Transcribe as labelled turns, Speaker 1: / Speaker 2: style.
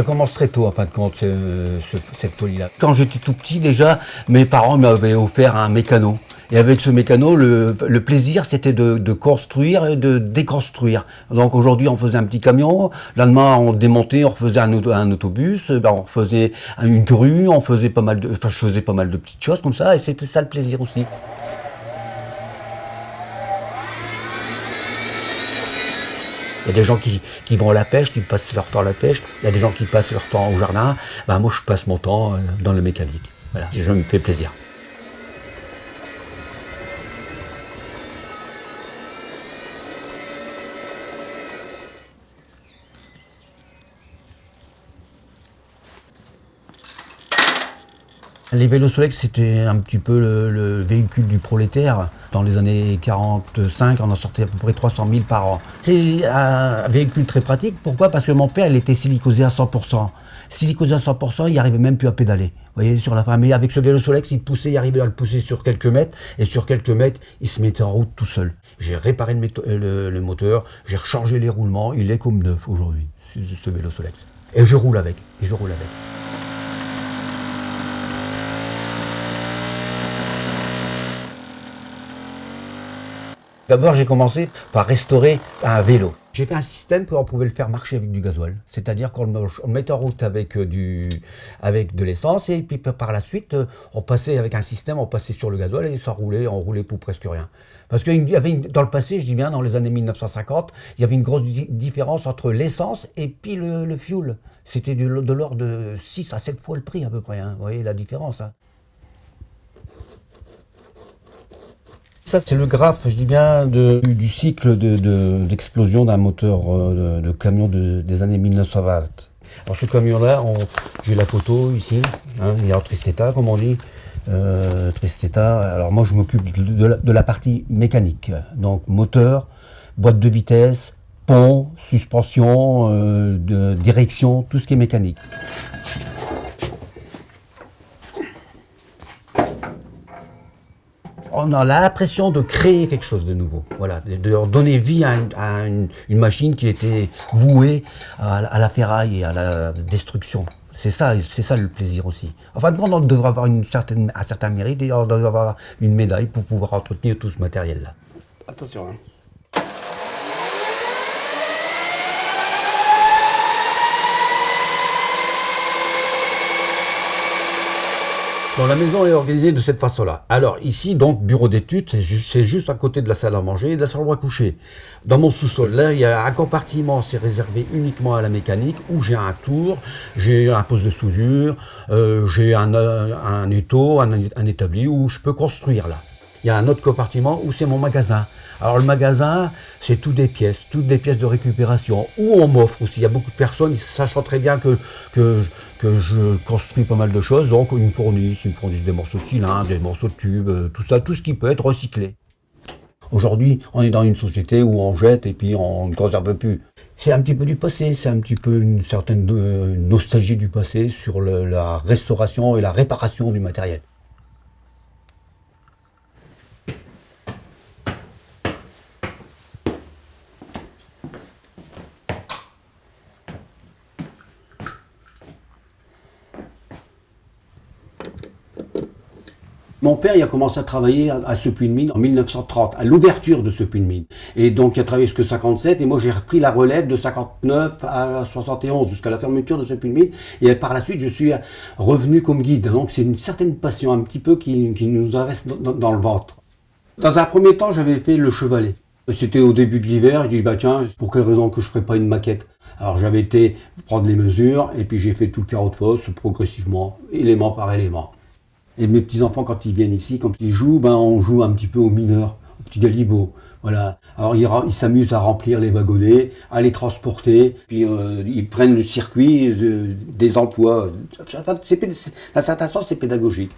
Speaker 1: Ça commence très tôt, en fin de compte, cette folie-là. Quand j'étais tout petit, déjà, mes parents m'avaient offert un mécano. Et avec ce mécano, le plaisir, c'était de construire et de déconstruire. Donc aujourd'hui, on faisait un petit camion, le lendemain, on démontait, on refaisait un autobus, on refaisait une grue, je faisais pas mal de petites choses comme ça, et c'était ça le plaisir aussi. Il y a des gens qui vont à la pêche, qui passent leur temps à la pêche. Il y a des gens qui passent leur temps au jardin. Moi, je passe mon temps dans le mécanique. Voilà, je me fais plaisir. Les vélos Solex, c'était un petit peu le véhicule du prolétaire. Dans les années 45, on en sortait à peu près 300 000 par an. C'est un véhicule très pratique. Pourquoi? Parce que mon père, il était silicosé à 100%. Silicosé à 100%, il n'arrivait même plus à pédaler. Vous voyez, sur la fin. Mais avec ce vélo Solex, il arrivait à le pousser sur quelques mètres. Et sur quelques mètres, il se mettait en route tout seul. J'ai réparé le moteur, j'ai rechangé les roulements. Il est comme neuf aujourd'hui, ce vélo Solex. Et je roule avec. D'abord, j'ai commencé par restaurer un vélo. J'ai fait un système qu'on pouvait le faire marcher avec du gasoil. C'est-à-dire qu'on le mettait en route avec de l'essence et puis par la suite, on passait avec un système, on passait sur le gasoil et ça roulait, on roulait pour presque rien. Parce qu'il y avait dans le passé, je dis bien dans les années 1950, il y avait une grosse différence entre l'essence et puis le fuel. C'était de l'ordre de 6 à 7 fois le prix à peu près. Vous voyez la différence. Ça, c'est le graphe, je dis bien, du cycle d'explosion d'un moteur de camion des années 1920. Alors ce camion-là, j'ai la photo ici, il est en triste état, comme on dit. Triste état. Alors moi, je m'occupe de la partie mécanique. Donc moteur, boîte de vitesse, pont, suspension, direction, tout ce qui est mécanique. On a l'impression de créer quelque chose de nouveau, voilà, de donner vie à une machine qui était vouée à la ferraille et à la destruction. C'est ça le plaisir aussi. En fin de compte, on devrait avoir un certain mérite et on devrait avoir une médaille pour pouvoir entretenir tout ce matériel-là. Attention, hein. Bon, la maison est organisée de cette façon-là. Alors ici, donc, bureau d'études, c'est juste à côté de la salle à manger et de la salle à coucher. Dans mon sous-sol, là, il y a un compartiment, c'est réservé uniquement à la mécanique, où j'ai un tour, j'ai un poste de soudure, j'ai un étau, un établi où je peux construire là. Il y a un autre compartiment où c'est mon magasin. Alors le magasin, c'est toutes des pièces de récupération, où on m'offre aussi. Il y a beaucoup de personnes, sachant très bien que je construis pas mal de choses, donc ils me fournissent des morceaux de cylindre, des morceaux de tubes, tout ça, tout ce qui peut être recyclé. Aujourd'hui, on est dans une société où on jette et puis on ne conserve plus. C'est un petit peu du passé, c'est un petit peu une certaine nostalgie du passé sur la restauration et la réparation du matériel. Mon père, il a commencé à travailler à ce puits de mine en 1930, à l'ouverture de ce puits de mine. Et donc, il a travaillé jusqu'à 57, et moi, j'ai repris la relève de 59 à 71, jusqu'à la fermeture de ce puits de mine. Et par la suite, je suis revenu comme guide. Donc, c'est une certaine passion, un petit peu, qui nous reste dans le ventre. Dans un premier temps, j'avais fait le chevalet. C'était au début de l'hiver, je dis, tiens, pour quelle raison que je ne ferais pas une maquette? Alors, j'avais été prendre les mesures, et puis j'ai fait tout le carreau de fosse, progressivement, élément par élément. Et mes petits-enfants, quand ils viennent ici, quand ils jouent, on joue un petit peu aux mineurs, aux petits galibots. Voilà. Alors ils s'amusent à remplir les wagonnets, à les transporter, puis ils prennent le circuit des emplois. D'un certain sens, c'est pédagogique.